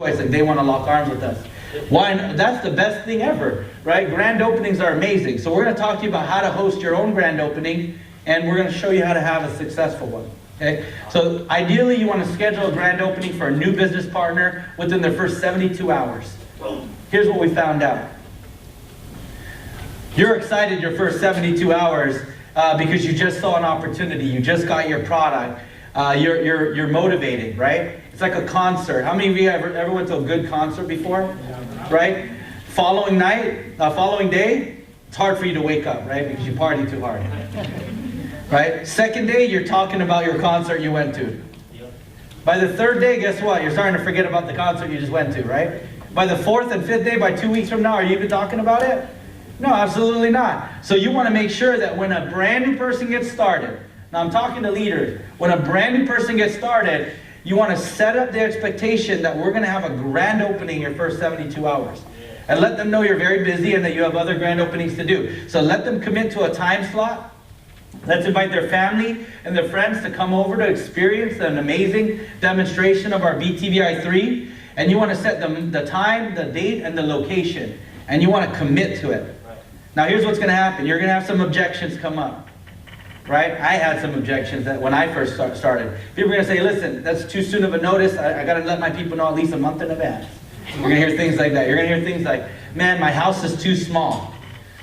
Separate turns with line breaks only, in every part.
Like they want to lock arms with us. Why? That's the best thing ever, right? Grand openings are amazing. So we're going to talk to you about how to host your own grand opening, and we're going to show you how to have a successful one. Okay? So ideally, you want to schedule a grand opening for a new business partner within their first 72 hours. Here's what we found out. You're excited your first 72 hours because you just saw an opportunity. You just got your product. You're motivated, right? It's like a concert. How many of you ever went to a good concert before? Right? Following day, it's hard for you to wake up, right? Because you party too hard. Right? Second day, you're talking about your concert you went to. By the third day, guess what? You're starting to forget about the concert you just went to, right? By the fourth and fifth day, by 2 weeks from now, are you even talking about it? No, absolutely not. So you want to make sure that when a brand new person gets started, now I'm talking to leaders, when a brand new person gets started, you want to set up the expectation that we're going to have a grand opening your first 72 hours. And let them know you're very busy and that you have other grand openings to do. So let them commit to a time slot. Let's invite their family and their friends to come over to experience an amazing demonstration of our BTVI3. And you want to set the time, the date, and the location. And you want to commit to it. Now here's what's going to happen. You're going to have some objections come up. Right? I had some objections that when I first started. People are going to say, listen, that's too soon of a notice. I got to let my people know at least a month in advance. You're going to hear things like that. You're going to hear things like, man, my house is too small.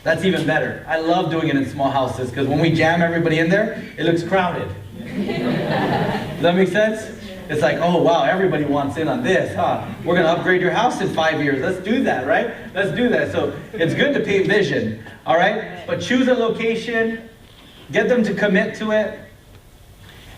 That's even better. I love doing it in small houses because when we jam everybody in there, it looks crowded. Does that make sense? It's like, oh, wow, everybody wants in on this, huh? We're going to upgrade your house in 5 years. Let's do that, right? Let's do that. So it's good to paint vision, all right? But choose a location. Get them to commit to it,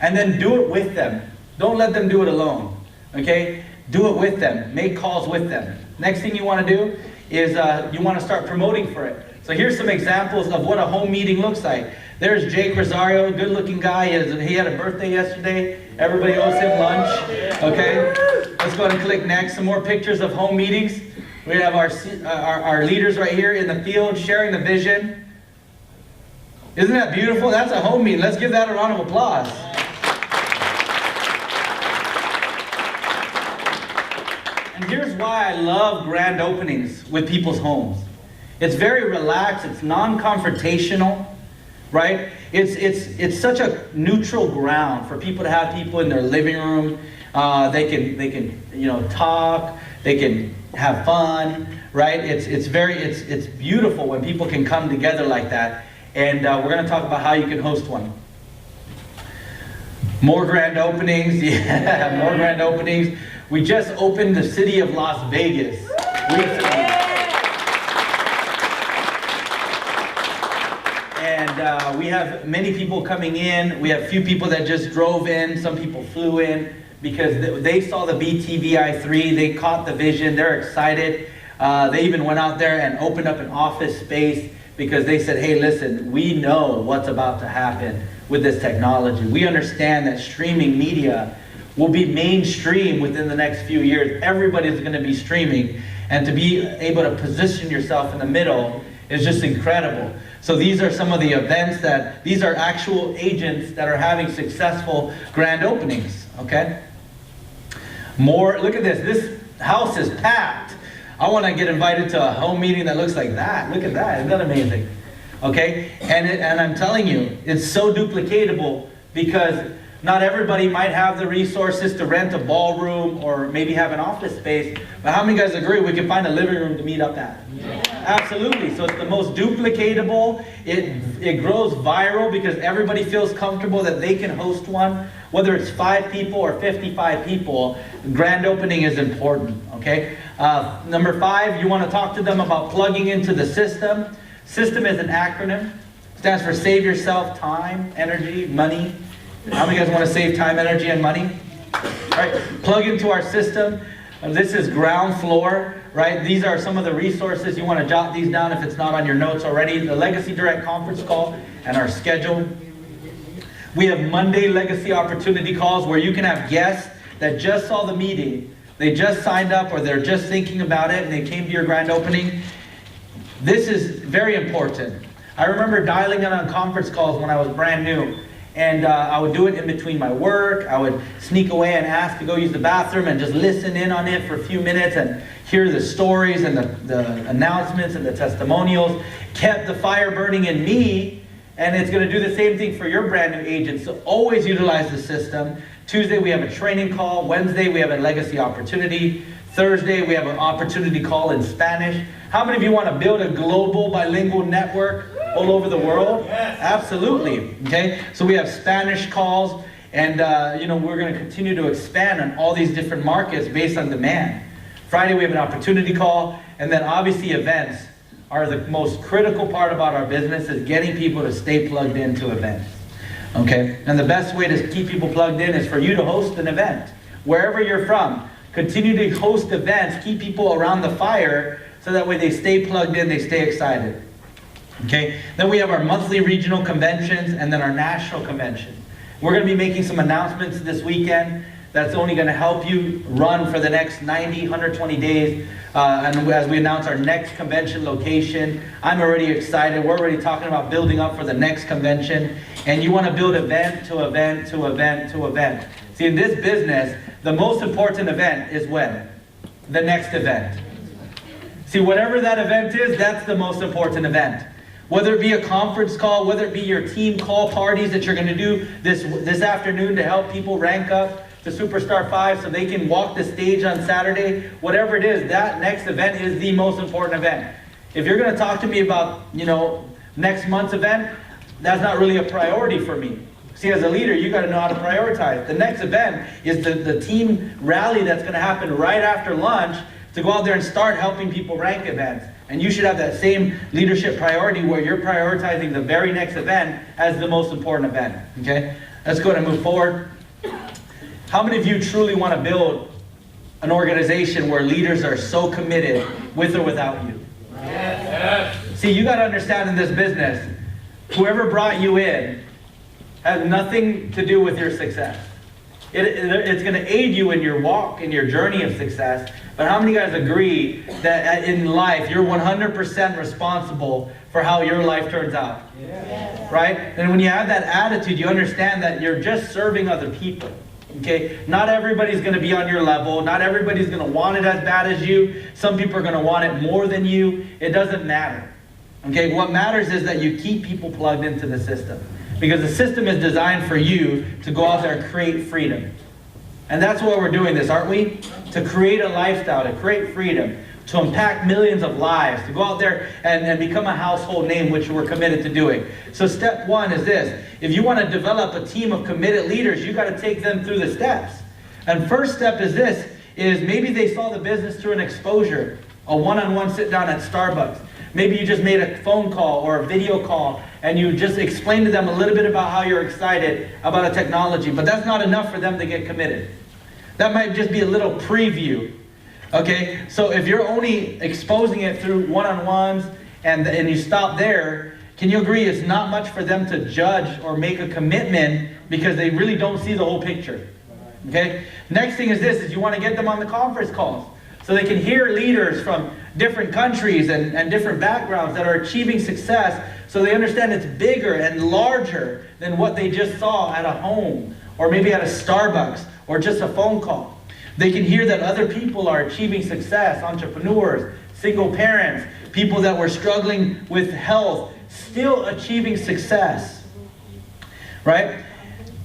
and then do it with them. Don't let them do it alone, okay? Do it with them. Make calls with them. Next thing you want to do is you want to start promoting for it. So here's some examples of what a home meeting looks like. There's Jake Rosario, good-looking guy. He had a birthday yesterday. Everybody owes him lunch, okay? Let's go ahead and click next. Some more pictures of home meetings. We have our leaders right here in the field sharing the vision. Isn't that beautiful? That's a home meeting. Let's give that a round of applause. And here's why I love grand openings with people's homes. It's very relaxed. It's non-confrontational, right? It's such a neutral ground for people to have people in their living room. They can talk. They can have fun, right? It's beautiful when people can come together like that. And we're going to talk about how you can host one. More grand openings. Yeah, more grand openings. We just opened the city of Las Vegas recently. And we have many people coming in. We have a few people that just drove in. Some people flew in because they saw the BTVI3. They caught the vision. They're excited. They even went out there and opened up an office space because they said, hey, listen, we know what's about to happen with this technology. We understand that streaming media will be mainstream within the next few years. Everybody's going to be streaming. And to be able to position yourself in the middle is just incredible. So these are some of the events these are actual agents that are having successful grand openings, okay? Look at this. This house is packed. I want to get invited to a home meeting that looks like that. Look at that. Isn't that amazing? Okay? And I'm telling you, it's so duplicatable because not everybody might have the resources to rent a ballroom or maybe have an office space. But how many guys agree we can find a living room to meet up at? Yeah. Absolutely. So it's the most duplicatable. It grows viral because everybody feels comfortable that they can host one. Whether it's 5 people or 55 people, grand opening is important, okay? Number 5, you want to talk to them about plugging into the system. System is an acronym. It stands for save yourself time, energy, money. How many guys want to save time, energy, and money? All right, plug into our system. This is ground floor, right? These are some of the resources. You want to jot these down if it's not on your notes already. The Legacy Direct conference call and our schedule. We have Monday Legacy Opportunity calls where you can have guests that just saw the meeting. They just signed up or they're just thinking about it and they came to your grand opening. This is very important. I remember dialing in on conference calls when I was brand new. And I would do it in between my work. I would sneak away and ask to go use the bathroom and just listen in on it for a few minutes and hear the stories and the announcements and the testimonials. Kept the fire burning in me, and it's going to do the same thing for your brand new agents. So always utilize the system. Tuesday we have a training call. Wednesday we have a legacy opportunity. Thursday we have an opportunity call in Spanish. How many of you want to build a global bilingual network all over the world? Yes. Absolutely. Okay, so we have Spanish calls, and we're going to continue to expand on all these different markets based on demand. Friday we have an opportunity call, and then obviously events are the most critical part about our business, is getting people to stay plugged into events. Okay, and the best way to keep people plugged in is for you to host an event wherever you're from. Continue to host events, keep people around the fire, so that way they stay plugged in, they stay excited. Okay, then we have our monthly regional conventions and then our national convention. We're going to be making some announcements this weekend that's only going to help you run for the next 90, 120 days. And as we announce our next convention location, I'm already excited. We're already talking about building up for the next convention. And you want to build event to event to event to event. See, in this business, the most important event is when? The next event. See, whatever that event is, that's the most important event. Whether it be a conference call, whether it be your team call parties that you're going to do this afternoon to help people rank up to Superstar 5 so they can walk the stage on Saturday, whatever it is, that next event is the most important event. If you're going to talk to me about, next month's event, that's not really a priority for me. See, as a leader, you got to know how to prioritize. The next event is the team rally that's going to happen right after lunch to go out there and start helping people rank events. And you should have that same leadership priority where you're prioritizing the very next event as the most important event. Okay? Let's go ahead and move forward. How many of you truly want to build an organization where leaders are so committed with or without you? Yes. See, you got to understand in this business, whoever brought you in has nothing to do with your success. It's going to aid you in your walk, in your journey of success. But how many guys agree that in life, you're 100% responsible for how your life turns out? Yes. Right? And when you have that attitude, you understand that you're just serving other people. Okay? Not everybody's going to be on your level. Not everybody's going to want it as bad as you. Some people are going to want it more than you. It doesn't matter. Okay? What matters is that you keep people plugged into the system. Because the system is designed for you to go out there and create freedom. And that's why we're doing this, aren't we? To create a lifestyle, to create freedom, to impact millions of lives, to go out there and become a household name, which we're committed to doing. So step one is this. If you want to develop a team of committed leaders, you got to take them through the steps. And first step is this, is maybe they saw the business through an exposure, a one-on-one sit down at Starbucks. Maybe you just made a phone call or a video call and you just explained to them a little bit about how you're excited about a technology, but that's not enough for them to get committed. That might just be a little preview. Okay, so if you're only exposing it through one-on-ones and you stop there, can you agree it's not much for them to judge or make a commitment because they really don't see the whole picture? Okay, next thing is this, is you want to get them on the conference calls so they can hear leaders from different countries and different backgrounds that are achieving success, so they understand it's bigger and larger than what they just saw at a home or maybe at a Starbucks or just a phone call. They can hear that other people are achieving success, entrepreneurs, single parents, people that were struggling with health, still achieving success, right?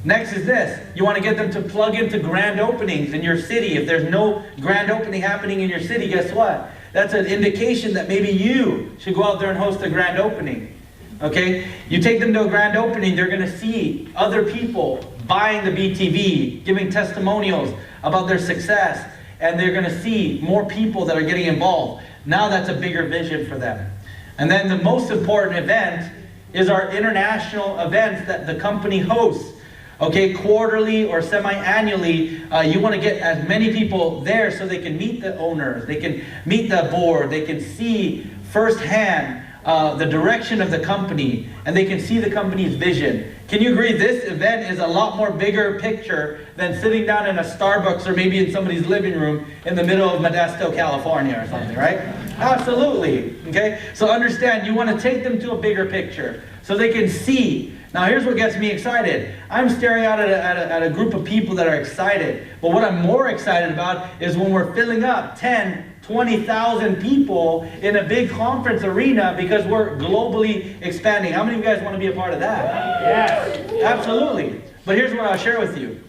Next is this. You want to get them to plug into grand openings in your city. If there's no grand opening happening in your city, guess what? That's an indication that maybe you should go out there and host a grand opening. Okay? You take them to a grand opening, they're going to see other people buying the BTV, giving testimonials about their success, and they're going to see more people that are getting involved. Now that's a bigger vision for them. And then the most important event is our international events that the company hosts. Okay, quarterly or semi-annually, you want to get as many people there so they can meet the owners, they can meet the board, they can see firsthand the direction of the company, and they can see the company's vision. Can you agree this event is a lot more bigger picture than sitting down in a Starbucks or maybe in somebody's living room in the middle of Modesto, California or something, right? Absolutely, okay? So understand, you want to take them to a bigger picture so they can see Now here's what gets me excited. I'm staring out at a group of people that are excited. But what I'm more excited about is when we're filling up 10, 20,000 people in a big conference arena because we're globally expanding. How many of you guys want to be a part of that? Yes. Absolutely. But here's what I'll share with you.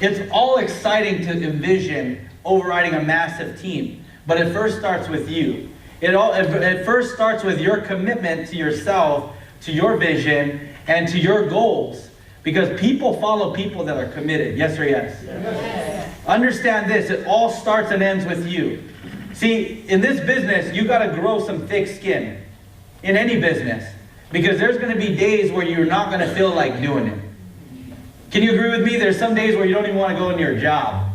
It's all exciting to envision overriding a massive team. But it first starts with you. It first starts with your commitment to yourself, to your vision, and to your goals. Because people follow people that are committed. Yes or yes? Yes. Understand this, it all starts and ends with you. See, in this business, you got to grow some thick skin. In any business. Because there's going to be days where you're not going to feel like doing it. Can you agree with me? There's some days where you don't even want to go into your job.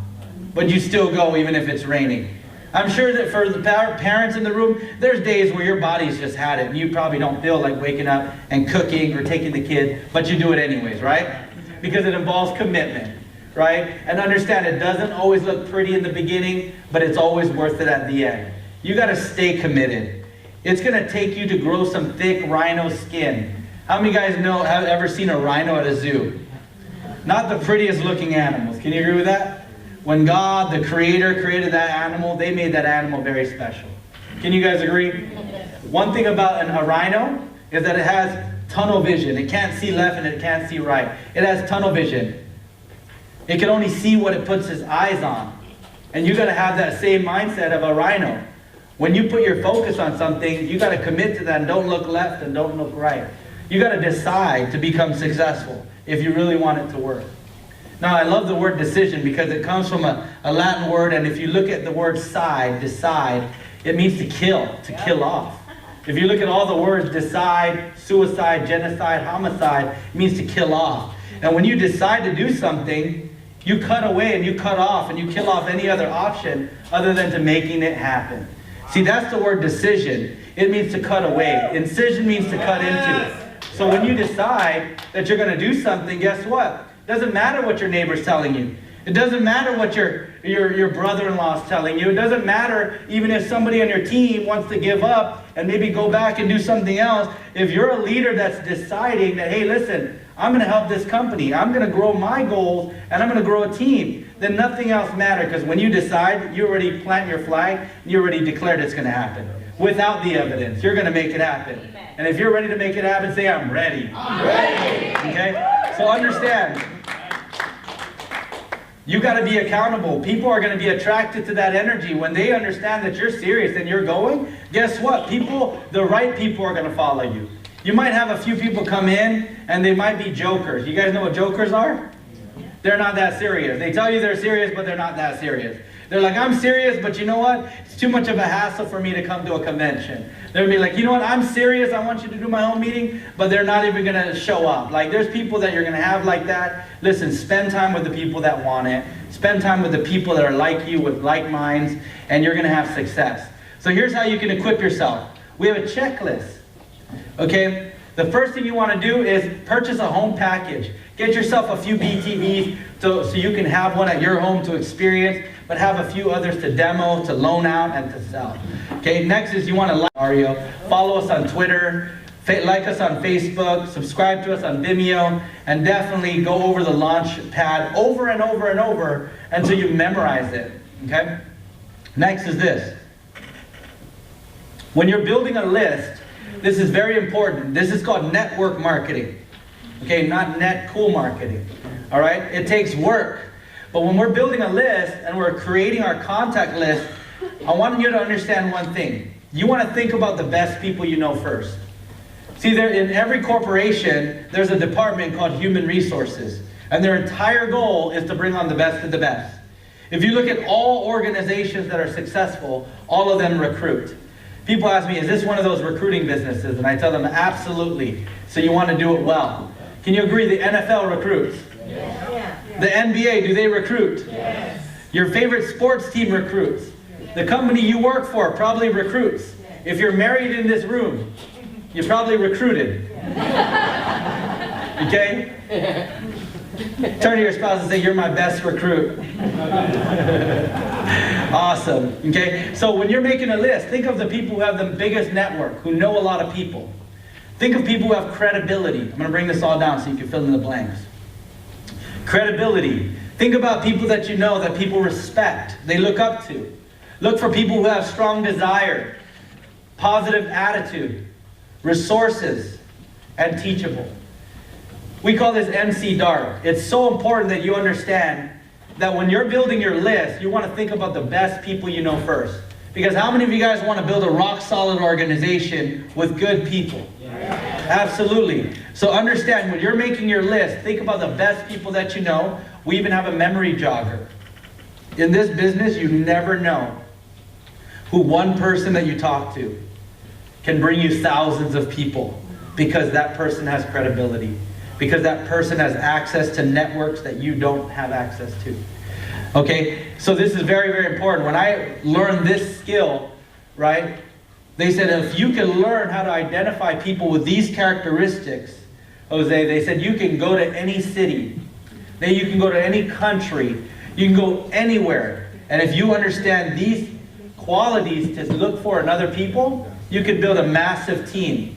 But you still go even if it's raining. I'm sure that for the parents in the room, there's days where your body's just had it and you probably don't feel like waking up and cooking or taking the kid, but you do it anyways, right? Because it involves commitment, right? And understand it doesn't always look pretty in the beginning, but it's always worth it at the end. You got to stay committed. It's going to take you to grow some thick rhino skin. How many guys have ever seen a rhino at a zoo? Not the prettiest looking animals. Can you agree with that? When God, the Creator, created that animal, they made that animal very special. Can you guys agree? One thing about a rhino is that it has tunnel vision. It can't see left and it can't see right. It has tunnel vision. It can only see what it puts its eyes on. And you got to have that same mindset of a rhino. When you put your focus on something, you got to commit to that and don't look left and don't look right. You got to decide to become successful if you really want it to work. Now, I love the word decision because it comes from a Latin word, and if you look at the word decide, it means to kill off. If you look at all the words, decide, suicide, genocide, homicide, it means to kill off. And when you decide to do something, you cut away and you cut off and you kill off any other option other than to making it happen. See, that's the word decision. It means to cut away. Incision means to cut into. So when you decide that you're going to do something, guess what? It doesn't matter what your neighbor's telling you. It doesn't matter what your brother-in-law is telling you. It doesn't matter even if somebody on your team wants to give up and maybe go back and do something else. If you're a leader that's deciding that, hey, listen, I'm going to help this company. I'm going to grow my goals and I'm going to grow a team. Then nothing else matters because when you decide, you already plant your flag and you already declared it's going to happen. Without the evidence, you're going to make it happen. And if you're ready to make it happen, say, I'm ready. I'm ready. Okay? So understand. You got to be accountable. People are going to be attracted to that energy. When they understand that you're serious and you're going, guess what? The right people are going to follow you. You might have a few people come in and they might be jokers. You guys know what jokers are? They're not that serious. They tell you they're serious, but they're not that serious. They're like, I'm serious, but you know what? It's too much of a hassle for me to come to a convention. They'll be like, you know what? I'm serious. I want you to do my own meeting, but they're not even going to show up. Like, there's people that you're going to have like that. Listen, spend time with the people that want it. Spend time with the people that are like you, with like minds, and you're going to have success. So here's how you can equip yourself. We have a checklist. Okay? The first thing you want to do is purchase a home package. Get yourself a few BTVs so you can have one at your home to experience, but have a few others to demo, to loan out, and to sell. Okay, next is you want to like Mario. Follow us on Twitter, like us on Facebook, subscribe to us on Vimeo, and definitely go over the launch pad over and over and over until you memorize it. Okay? Next is this. When you're building a list, this is very important. This is called network marketing. Okay, not net cool marketing. All right? It takes work. But when we're building a list and we're creating our contact list, I want you to understand one thing. You want to think about the best people you know first. See, in every corporation, there's a department called human resources. And their entire goal is to bring on the best of the best. If you look at all organizations that are successful, all of them recruit. People ask me, is this one of those recruiting businesses? And I tell them, absolutely. So you want to do it well. Can you agree the NFL recruits? Yes. Yeah. The NBA, do they recruit? Yes. Your favorite sports team recruits. Yes. The company you work for probably recruits. Yes. If you're married in this room, you probably recruited. Yes. Okay? Turn to your spouse and say, you're my best recruit. Awesome. Okay? So when you're making a list, think of the people who have the biggest network, who know a lot of people. Think of people who have credibility. I'm going to bring this all down so you can fill in the blanks. Credibility. Think about people that you know that people respect, they look up to. Look for people who have strong desire, positive attitude, resources, and teachable. We call this MC DART. It's so important that you understand that when you're building your list, you want to think about the best people you know first. Because how many of you guys want to build a rock-solid organization with good people? Absolutely. So understand, when you're making your list, think about the best people that you know. We even have a memory jogger. In this business, you never know who one person that you talk to can bring you thousands of people, because that person has credibility, because that person has access to networks that you don't have access to. Okay, so this is very, very important. When I learned this skill, right, they said if you can learn how to identify people with these characteristics, Jose, they said you can go to any city, then you can go to any country, you can go anywhere, and if you understand these qualities to look for in other people, you can build a massive team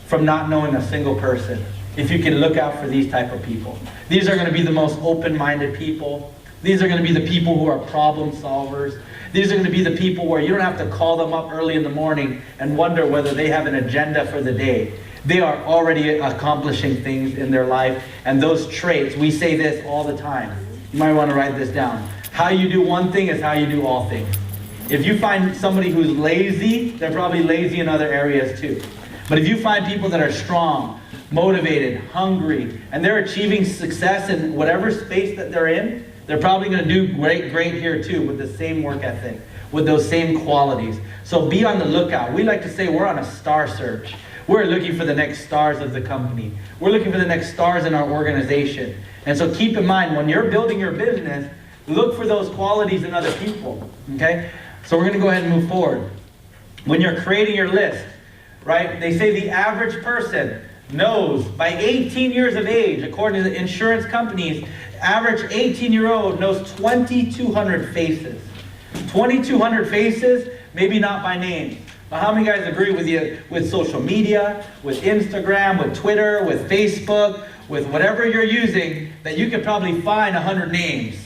from not knowing a single person. If you can look out for these type of people. These are going to be the most open-minded people. These are going to be the people who are problem solvers. These are going to be the people where you don't have to call them up early in the morning and wonder whether they have an agenda for the day. They are already accomplishing things in their life, and those traits, we say this all the time. You might want to write this down. How you do one thing is how you do all things. If you find somebody who's lazy, they're probably lazy in other areas too. But if you find people that are strong, motivated, hungry, and they're achieving success in whatever space that they're in, they're probably going to do great here too, with the same work ethic, with those same qualities. So be on the lookout. We like to say we're on a star search. We're looking for the next stars of the company. We're looking for the next stars in our organization. And so keep in mind, when you're building your business, look for those qualities in other people. Okay? So we're going to go ahead and move forward. When you're creating your list, right, they say the average person knows by 18 years of age, according to the insurance companies, average 18-year-old knows 2,200 faces. 2,200 faces, maybe not by name. But how many guys agree with you with social media, with Instagram, with Twitter, with Facebook, with whatever you're using, that you could probably find 100 names?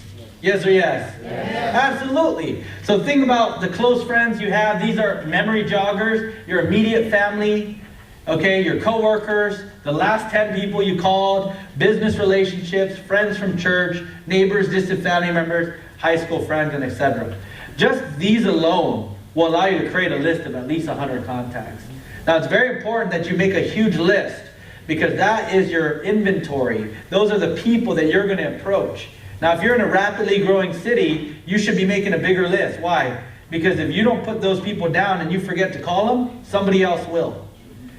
Yes or yes? Yes. Absolutely. So think about the close friends you have. These are memory joggers, your immediate family, okay, your coworkers, the last 10 people you called, business relationships, friends from church, neighbors, distant family members, high school friends, and etc. Just these alone will allow you to create a list of at least 100 contacts. Now, it's very important that you make a huge list, because that is your inventory. Those are the people that you're going to approach. Now, if you're in a rapidly growing city, you should be making a bigger list. Why? Because if you don't put those people down and you forget to call them, somebody else will.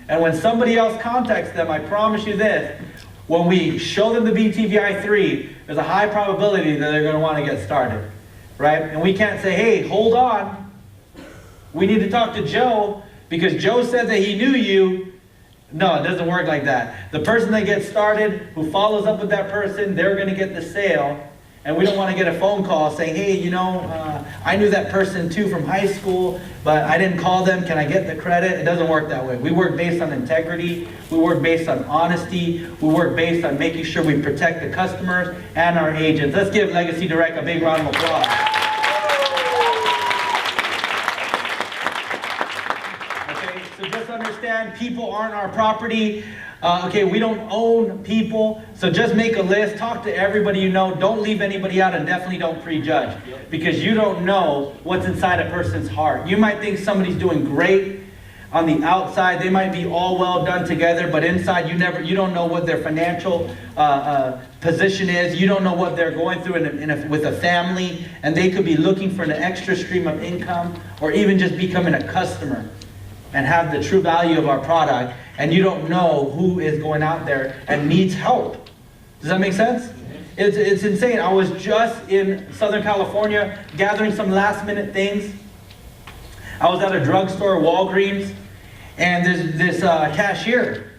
And when somebody else contacts them, I promise you this, when we show them the BTVI 3, there's a high probability that they're going to want to get started. Right? And we can't say, hey, hold on. We need to talk to Joe because Joe said that he knew you. No, it doesn't work like that. The person that gets started, who follows up with that person, they're going to get the sale. And we don't want to get a phone call saying, hey, you know, I knew that person too from high school, but I didn't call them. Can I get the credit? It doesn't work that way. We work based on integrity. We work based on honesty. We work based on making sure we protect the customers and our agents. Let's give Legacy Direct a big round of applause. Okay, so just understand, people aren't our property. Okay, we don't own people, so just make a list, talk to everybody you know, don't leave anybody out, and definitely don't prejudge, because you don't know what's inside a person's heart. You might think somebody's doing great on the outside, they might be all well done together, but inside you don't know what their financial position is, you don't know what they're going through with a family, and they could be looking for an extra stream of income, or even just becoming a customer and have the true value of our product, and you don't know who is going out there and needs help. Does that make sense? It's insane. I was just in Southern California gathering some last minute things. I was at a drugstore, Walgreens, and there's this cashier,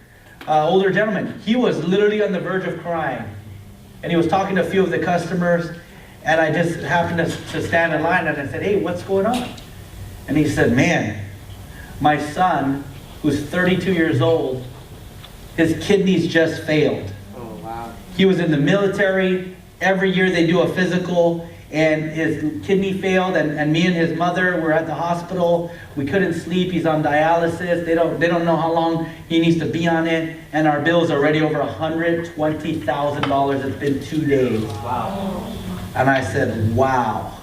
older gentleman. He was literally on the verge of crying. And he was talking to a few of the customers, and I just happened to stand in line, and I said, hey, what's going on? And he said, man, my son who's 32 years old. His kidneys just failed.
Oh, wow.
He was in the military. Every year they do a physical, and his kidney failed, and me and his mother were at the hospital. We couldn't sleep. He's on dialysis. They don't know how long he needs to be on it, and our bill's already over $120,000. It's been 2 days.
Wow.
And I said, wow,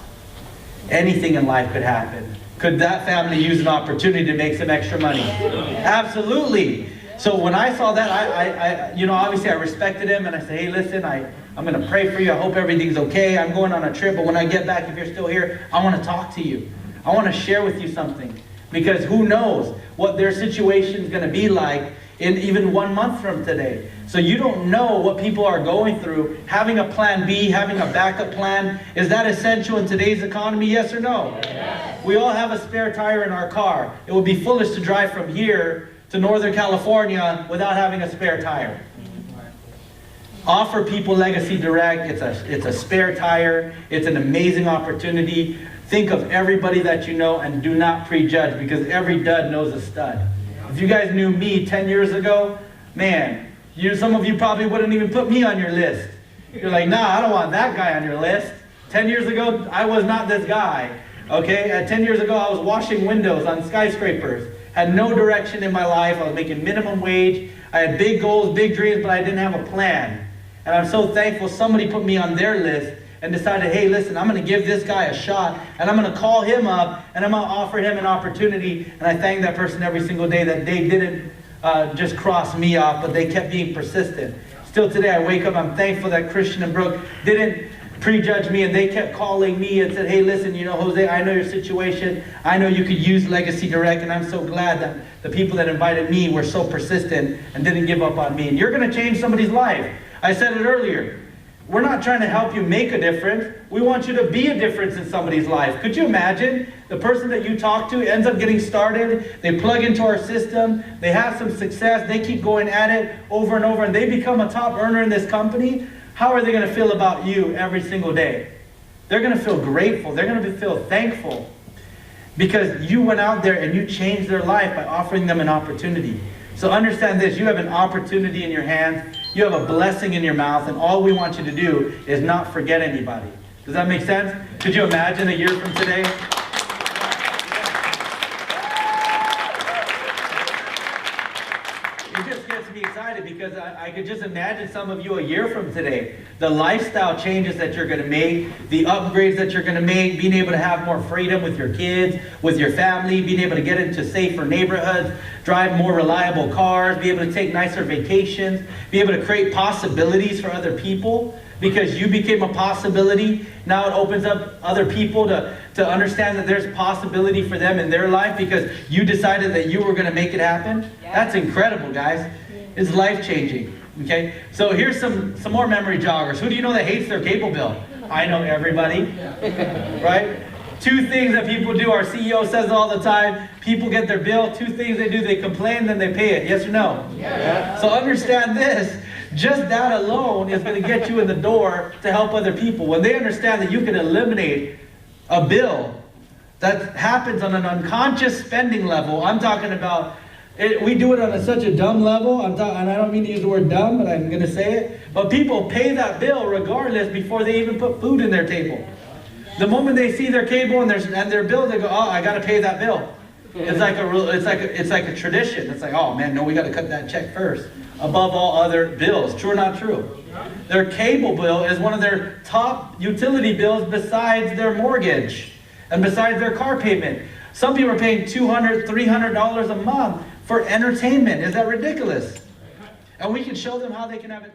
anything in life could happen. Could that family use an opportunity to make some extra money? Absolutely. So when I saw that, I obviously I respected him, and I said, hey, listen, I'm going to pray for you. I hope everything's okay. I'm going on a trip, but when I get back, if you're still here, I want to talk to you. I want to share with you something, because who knows what their situation is going to be like in even 1 month from today. So you don't know what people are going through. Having a plan B, having a backup plan, is that essential in today's economy? Yes or no? Yes. We all have a spare tire in our car. It would be foolish to drive from here to Northern California without having a spare tire. Offer people Legacy Direct. It's a spare tire. It's an amazing opportunity. Think of everybody that you know and do not prejudge, because every dud knows a stud. If you guys knew me 10 years ago, man, some of you probably wouldn't even put me on your list. You're like, nah, I don't want that guy on your list. 10 years ago, I was not this guy. Okay, 10 years ago, I was washing windows on skyscrapers. Had no direction in my life. I was making minimum wage. I had big goals, big dreams, but I didn't have a plan. And I'm so thankful somebody put me on their list and decided, hey, listen, I'm going to give this guy a shot, and I'm going to call him up, and I'm going to offer him an opportunity. And I thank that person every single day that they didn't just cross me off, but they kept being persistent. Still today, I wake up, I'm thankful that Christian and Brooke didn't prejudge me, and they kept calling me and said, hey, listen, Jose, I know your situation. I know you could use Legacy Direct, and I'm so glad that the people that invited me were so persistent and didn't give up on me. And you're going to change somebody's life. I said it earlier. We're not trying to help you make a difference. We want you to be a difference in somebody's life. Could you imagine the person that you talk to ends up getting started, they plug into our system, they have some success, they keep going at it over and over, and they become a top earner in this company? How are they going to feel about you every single day? They're going to feel grateful. They're going to feel thankful, because you went out there and you changed their life by offering them an opportunity. So understand this, you have an opportunity in your hands. You have a blessing in your mouth, and all we want you to do is not forget anybody. Does that make sense? Could you imagine a year from today? It just gets me excited, because I could just imagine some of you a year from today. The lifestyle changes that you're going to make, the upgrades that you're going to make, being able to have more freedom with your kids, with your family, being able to get into safer neighborhoods, drive more reliable cars, be able to take nicer vacations, be able to create possibilities for other people. Because you became a possibility, now it opens up other people to understand that there's possibility for them in their life, because you decided that you were going to make it happen. Yeah. That's incredible, guys. It's life-changing. Okay? So here's some more memory joggers. Who do you know that hates their cable bill? I know everybody. Right? 2 things that people do. Our CEO says it all the time. People get their bill. 2 things they do. They complain, then they pay it. Yes or no? Yeah. So understand this. Just that alone is going to get you in the door to help other people. When they understand that you can eliminate a bill that happens on an unconscious spending level. I'm talking about, we do it on such a dumb level, and I don't mean to use the word dumb, but I'm going to say it. But people pay that bill regardless before they even put food in their table. The moment they see their cable and their bill, they go, oh, I got to pay that bill. It's like a tradition. It's like, oh man, no, we got to cut that check first, above all other bills. True or not true? Their cable bill is one of their top utility bills besides their mortgage and besides their car payment. Some people are paying $200, $300 a month for entertainment. Is that ridiculous? And we can show them how they can have an